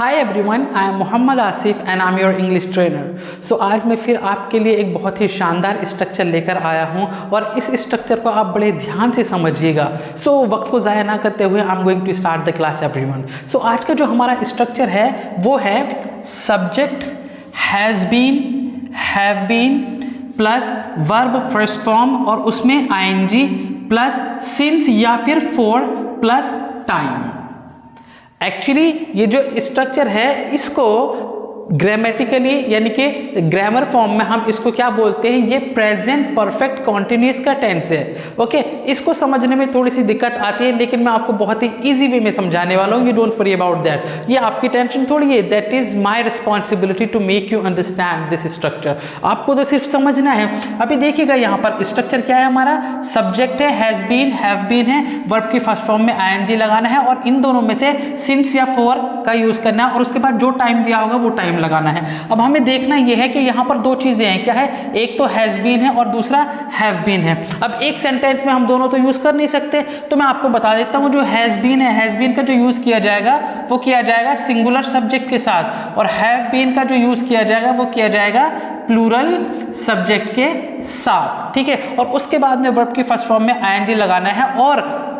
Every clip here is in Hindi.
Hi everyone, I am Mohammad Asif and I am your English trainer. So आज मैं फिर आपके लिए एक बहुत ही शानदार स्ट्रक्चर लेकर आया हूं और इस स्ट्रक्चर को आप बड़े ध्यान से समझिएगा। सो वक्त को ज़ाया ना करते हुए I am going to start the class everyone. So आज का जो हमारा स्ट्रक्चर है वो है subject has been, have been plus verb first form और उसमें आईएनजी प्लस सिंस या फिर फॉर प्लस टाइम। एक्चुअली ये जो स्ट्रक्चर है इसको ग्रामेटिकली यानी कि ग्रामर फॉर्म में हम इसको क्या बोलते हैं, ये प्रेजेंट परफेक्ट कॉन्टिन्यूस का टेंस है। ओके, इसको समझने में थोड़ी सी दिक्कत आती है लेकिन मैं आपको बहुत ही इजी वे में समझाने वाला हूँ। You don't worry about that, ये आपकी टेंशन थोड़ी है। That is my responsibility to make you understand this structure. आपको तो सिर्फ समझना है। अभी देखिएगा यहाँ पर स्ट्रक्चर क्या है हमारा, सब्जेक्ट है हैज बीन, हैव बीन है, वर्ब की फर्स्ट फॉर्म में आईएनजी लगाना है और इन दोनों में से सिंस या फॉर का यूज करना है और उसके बाद जो टाइम दिया होगा वो टाइम लगाना है। अब हमें देखना यह है कि यहां पर दो चीजें हैं, क्या है, एक तो हैज बीन है और दूसरा हैव बीन है। अब एक सेंटेंस में हम दोनों तो यूज कर नहीं सकते, तो मैं आपको बता देता हूं जो हैज बीन है, हैज बीन का जो यूज किया जाएगा वो किया जाएगा सिंगुलर सब्जेक्ट के साथ और हैव बीन का जो यूज किया जाएगा वो किया जाएगा प्लूरल सब्जेक्ट के साथ। ठीक है, और उसके बाद में वर्ब की फर्स्ट फॉर्म में आईएनजी लगाना है और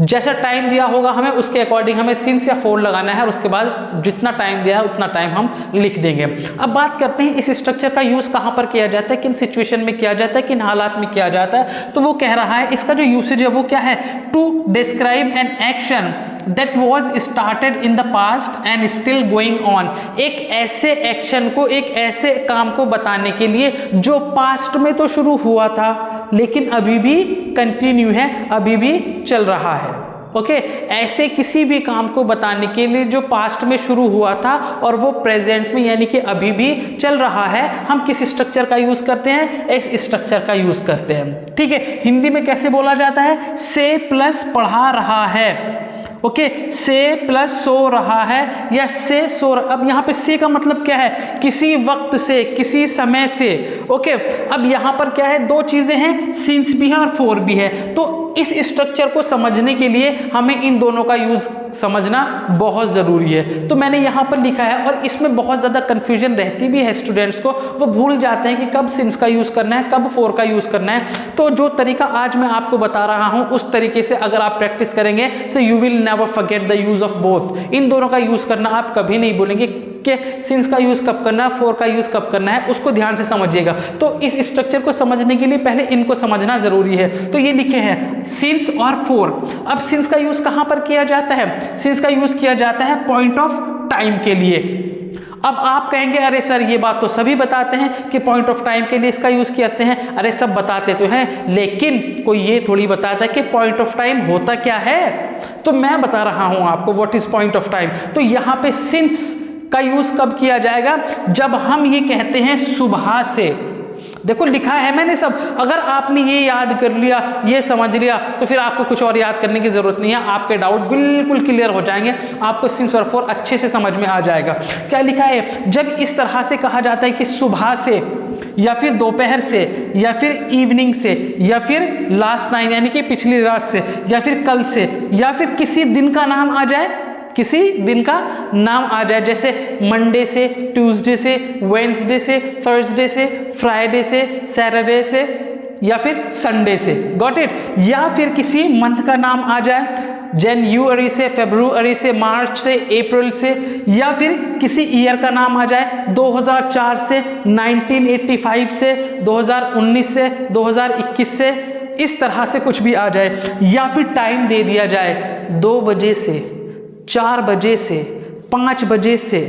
जैसा टाइम दिया होगा हमें उसके अकॉर्डिंग हमें सिंस या फॉर लगाना है और उसके बाद जितना टाइम दिया है उतना टाइम हम लिख देंगे। अब बात करते हैं इस स्ट्रक्चर का यूज कहां पर किया जाता है, किन सिचुएशन में किया जाता है, किन हालात में किया जाता है। तो वो कह रहा है इसका जो यूसेज है वो क्या है, to describe an action that was started in the past and still going on। एक ऐसे एक्शन को, एक ऐसे काम को बताने के लिए जो पास्ट में तो शुरू हुआ था लेकिन अभी भी कंटिन्यू है, अभी भी चल रहा है। ओके, ऐसे किसी भी काम को बताने के लिए जो पास्ट में शुरू हुआ था और वो प्रेजेंट में यानी कि अभी भी चल रहा है, हम किस स्ट्रक्चर का यूज करते हैं, इस स्ट्रक्चर का यूज करते हैं। ठीक है, हिंदी में कैसे बोला जाता है, से प्लस पढ़ा रहा है। ओके, से प्लस सो रहा है या से सो। अब यहाँ पे से का मतलब क्या है, किसी वक्त से, किसी समय से। ओके, अब यहाँ पर क्या है, दो चीजें हैं, सिंस भी है और फॉर भी है। तो इस स्ट्रक्चर को समझने के लिए हमें इन दोनों का यूज समझना बहुत जरूरी है। तो मैंने यहाँ पर लिखा है और इसमें बहुत ज्यादा कंफ्यूजन रहती भी है स्टूडेंट्स को, वो भूल जाते हैं कि कब सिंस का यूज करना है, कब फॉर का यूज करना है। तो जो तरीका आज मैं आपको बता रहा हूँ उस तरीके से अगर आप प्रैक्टिस करेंगे so you will never forget the use of both. इन दोनों का यूज करना आप कभी नहीं भूलेंगे कि सिंस का यूज कब करना है, फॉर का यूज कब करना है, उसको ध्यान से समझिएगा। तो इस स्ट्रक्चर को समझने के लिए पहले इनको समझना जरूरी है। तो ये लिखे हैं सिंस और फॉर। अब सिंस का यूज कहां पर किया जाता है, सिंस का यूज किया जाता है पॉइंट ऑफ टाइम के लिए। अब आप कहेंगे अरे सर ये बात तो सभी बताते हैं कि पॉइंट ऑफ टाइम के लिए इसका यूज करते हैं। अरे सब बताते तो हैं लेकिन कोई ये थोड़ी बताता है कि पॉइंट ऑफ टाइम होता क्या है। तो मैं बता रहा हूं आपको what is point of time. तो यहां पे सिंस का यूज कब किया जाएगा, जब हम ये कहते हैं सुबह से। देखो लिखा है मैंने सब, अगर आपने ये याद कर लिया, ये समझ लिया तो फिर आपको कुछ और याद करने की जरूरत नहीं है, आपके डाउट बिल्कुल क्लियर हो जाएंगे, आपको सिंस और फॉर अच्छे से समझ में आ जाएगा। क्या लिखा है, जब इस तरह से कहा जाता है कि सुबह से या फिर दोपहर से या फिर इवनिंग से या फिर लास्ट नाइट यानी कि पिछली रात से या फिर कल से या फिर किसी दिन का नाम आ जाए, किसी दिन का नाम आ जाए, जैसे मंडे से, ट्यूसडे से, वेडनेसडे से, थर्सडे से, फ्राइडे से, सैटरडे से या फिर संडे से। Got it. या फिर किसी मंथ का नाम आ जाए, जनवरी से, फरवरी से, मार्च से, अप्रैल से, या फिर किसी ईयर का नाम आ जाए 2004 से, 1985 से, 2019 से, 2021 से, इस तरह से कुछ भी आ जाए। या फिर टाइम दे दिया जाए 2 बजे से, 4 बजे से, 5 बजे से,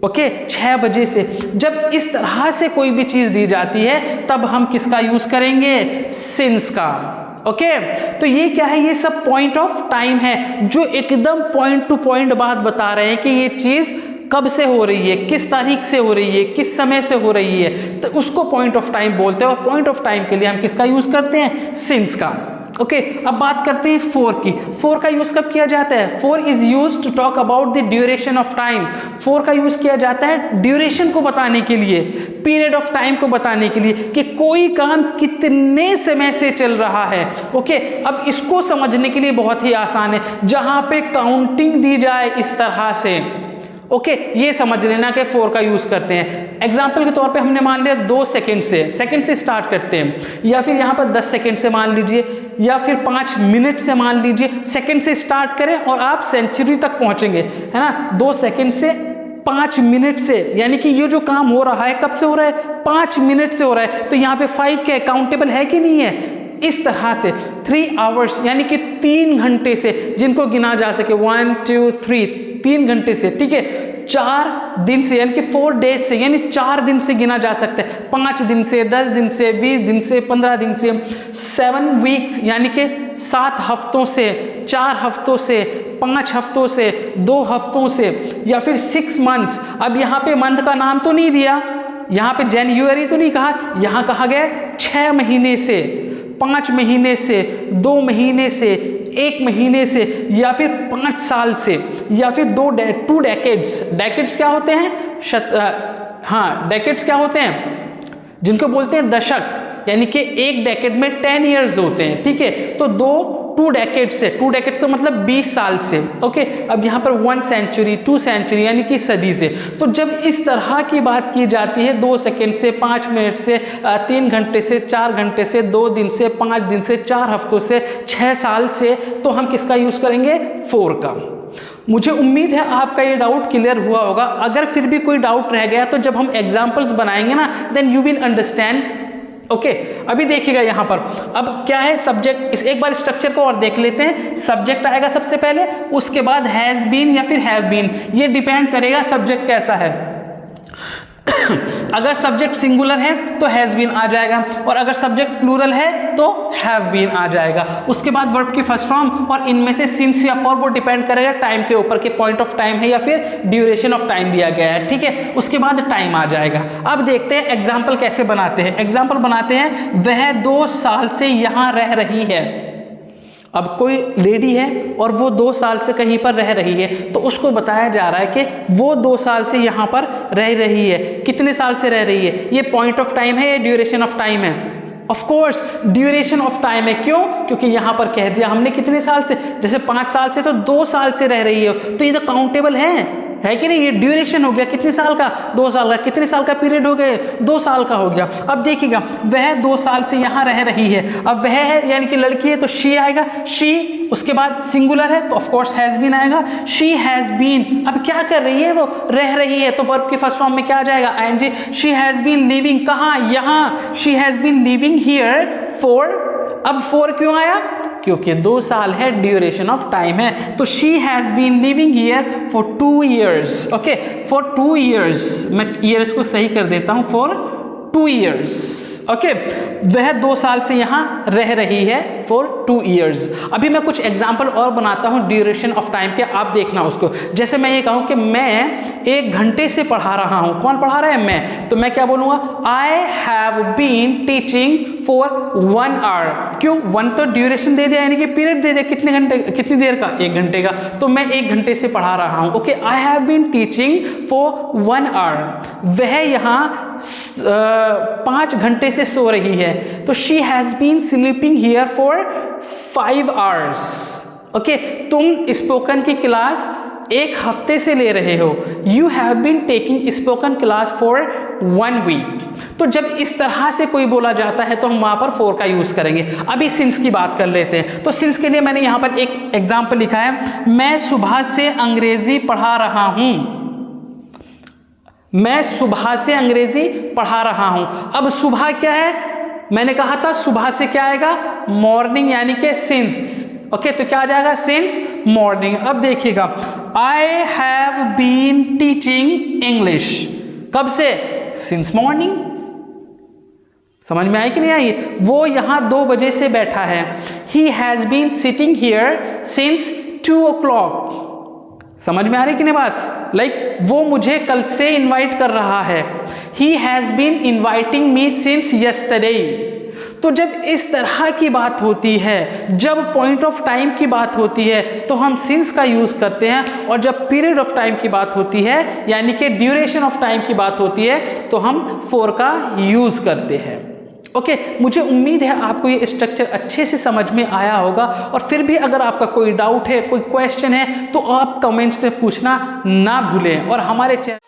ओके, 6 बजे से। जब इस तरह से कोई भी चीज दी जाती है तब हम किसका यूज करेंगे, सिंस का। ओके, तो ये क्या है, ये सब पॉइंट ऑफ टाइम है जो एकदम पॉइंट टू पॉइंट बात बता रहे हैं कि ये चीज कब से हो रही है, किस तारीख से हो रही है, किस समय से हो रही है, तो उसको पॉइंट ऑफ टाइम बोलते हैं। और पॉइंट ऑफ टाइम के लिए हम किसका यूज करते हैं, सिंस का। ओके, अब बात करते हैं फॉर की। फॉर का यूज कब किया जाता है, for is use to talk about the duration of time. For का यूज किया जाता है ड्यूरेशन को बताने के लिए, पीरियड ऑफ टाइम को बताने के लिए कि कोई काम कितने समय से चल रहा है। ओके, अब इसको समझने के लिए बहुत ही आसान है, जहां पे काउंटिंग दी जाए इस तरह से, ओके, ये समझ लेना कि फोर का यूज करते हैं। एग्जाम्पल के तौर पे हमने मान लिया 2 सेकंड से स्टार्ट करते हैं, या फिर यहाँ पर 10 सेकंड से मान लीजिए, या फिर 5 मिनट से मान लीजिए। सेकंड से स्टार्ट करें और आप सेंचुरी तक पहुंचेंगे, है ना। 2 सेकंड से 5 मिनट से, यानी कि ये जो काम हो रहा है कब से हो रहा है, 5 मिनट से हो रहा है। तो यहाँ पे 5 क्या काउंटेबल है कि नहीं है। इस तरह से 3 आवर्स यानी कि 3 घंटे से, जिनको गिना जा सके 1 2 3, 3 घंटे से, ठीक है। 4 दिन से यानी कि 4 डेज से, यानी 4 दिन से गिना जा सकता है। 5 दिन से, 10 दिन से, 20 दिन से, 15 दिन से, 7 वीक्स यानी कि 7 हफ्तों से, 4 हफ्तों से, 5 हफ्तों से, 2 हफ्तों से, या फिर 6 मंथ्स। अब यहाँ पे मंथ का नाम तो नहीं दिया, यहाँ पे जनवरी तो नहीं कहा, यहाँ कहा गया 6 महीने से, 5 महीने से, 2 महीने से, 1 महीने से, या फिर 5 साल से, या फिर 2 डेकेड्स। डेकेड्स क्या होते हैं, डेकेड्स क्या होते हैं, जिनको बोलते हैं दशक, यानी कि एक डेकेड में 10 ईयर्स होते हैं, ठीक है। तो 2 डेकेड से, 2 डेकेड से मतलब 20 साल से, ओके। अब यहाँ पर 1 सेंचुरी, 2 सेंचुरी यानी कि सदी से। तो जब इस तरह की बात की जाती है 2 सेकंड से, 5 मिनट से, 3 घंटे से, 4 घंटे से, 2 दिन से, 5 दिन से, 4 हफ्तों से, 6 साल से, तो हम किसका यूज करेंगे, 4 का। मुझे उम्मीद है आपका ये डाउट क्लियर हुआ होगा। अगर फिर भी कोई डाउट रह गया तो जब हम एग्जाम्पल्स बनाएंगे ना, then you will understand, okay. अभी देखिएगा यहाँ पर, अब क्या है सब्जेक्ट, इस एक बार स्ट्रक्चर को और देख लेते हैं। सब्जेक्ट आएगा सबसे पहले, उसके बाद हैज बीन या फिर हैव बीन, ये डिपेंड करेगा सब्जेक्ट कैसा है। अगर सब्जेक्ट सिंगुलर है तो हैज बीन आ जाएगा, और अगर सब्जेक्ट प्लूरल है तो हैव बीन आ जाएगा। उसके बाद वर्ब की फर्स्ट फॉर्म, और इनमें से सिंस या फॉर, वो डिपेंड करेगा टाइम के ऊपर के पॉइंट ऑफ टाइम है या फिर ड्यूरेशन ऑफ टाइम दिया गया है, ठीक है। उसके बाद टाइम आ जाएगा। अब देखते हैं एग्जाम्पल कैसे बनाते हैं। एग्जाम्पल बनाते हैं, वह 2 साल से यहाँ रह रही है। अब कोई लेडी है और वो 2 साल से कहीं पर रह रही है, तो उसको बताया जा रहा है कि वो 2 साल से यहाँ पर रह रही है। कितने साल से रह रही है, ये पॉइंट ऑफ टाइम है या ड्यूरेशन ऑफ टाइम है, of course duration of time है। क्यों, क्योंकि यहाँ पर कह दिया हमने कितने साल से, जैसे 5 साल से तो 2 साल से रह रही है, तो ये तो काउंटेबल है कि नहीं। ये ड्यूरेशन हो गया कितने साल का, 2 साल का। कितने साल का पीरियड हो गए, 2 साल का हो गया। अब देखिएगा, वह 2 साल से यहाँ रह रही है। अब वह है यानी कि लड़की है तो शी आएगा, शी। उसके बाद सिंगुलर है तो ऑफ कोर्स हैज बीन आएगा, शी हैज बीन। अब क्या कर रही है, वो रह रही है, तो वर्ब के फर्स्ट फॉर्म में क्या आ जाएगा, ING. She has been living, कहाँ, यहाँ। She has been living here for, अब फॉर क्यों आया, क्योंकि 2 साल है, ड्यूरेशन ऑफ टाइम है। तो she has been living here for 2 years, okay, for 2 years. मैं ईयर्स को सही कर देता हूं, फॉर 2 ईयर्स, ओके। वह 2 साल से यहाँ रह रही है फॉर 2 ईयर्स। अभी मैं कुछ एग्जाम्पल और बनाता हूँ ड्यूरेशन ऑफ टाइम के, आप देखना उसको। जैसे मैं ये कहूँ कि मैं 1 घंटे से पढ़ा रहा हूँ, कौन पढ़ा रहा है, मैं, तो मैं क्या बोलूँगा, I have been teaching for 1 hour. क्यों, 1 तो ड्यूरेशन दे दिया, यानी कि पीरियड दे दिया, कितने घंटे, कितनी देर का, 1 घंटे का। तो मैं 1 घंटे से पढ़ा रहा हूँ, okay. I have been teaching for 1 hour. वह यहाँ 5 घंटे से सो रही है, तो she has been sleeping here for 5 hours, okay. तुम स्पोकन की क्लास 1 हफ्ते से ले रहे हो, you have been taking spoken class for 1 week. तो जब इस तरह से कोई बोला जाता है तो हम वहां पर फॉर का यूज करेंगे। अभी सिंस की बात कर लेते हैं। तो सिंस के लिए मैंने यहां पर एक एग्जाम्पल लिखा है, मैं सुबह से अंग्रेजी पढ़ा रहा हूं। मैं सुबह से अंग्रेजी पढ़ा रहा हूं। अब सुबह क्या है, मैंने कहा था सुबह से क्या आएगा, मॉर्निंग, यानी कि सिंस, ओके। तो क्या आ जाएगा, सिंस मॉर्निंग। अब देखिएगा, I have been teaching English, कब से, सिंस मॉर्निंग। समझ में आई कि नहीं आई। वो यहां 2 बजे से बैठा है, he has been sitting here since 2 o'clock। समझ में आ रही कि नहीं बात, लाइक वो मुझे कल से इनवाइट कर रहा है, he has been inviting me since yesterday. तो जब इस तरह की बात होती है, जब पॉइंट ऑफ टाइम की बात होती है तो हम सिंस का यूज करते हैं, और जब पीरियड ऑफ टाइम की बात होती है यानी कि ड्यूरेशन ऑफ टाइम की बात होती है तो हम फॉर का यूज करते हैं, ओके, मुझे उम्मीद है आपको ये स्ट्रक्चर अच्छे से समझ में आया होगा। और फिर भी अगर आपका कोई डाउट है, कोई क्वेश्चन है, तो आप कमेंट्स में पूछना ना भूलें। और हमारे चैनल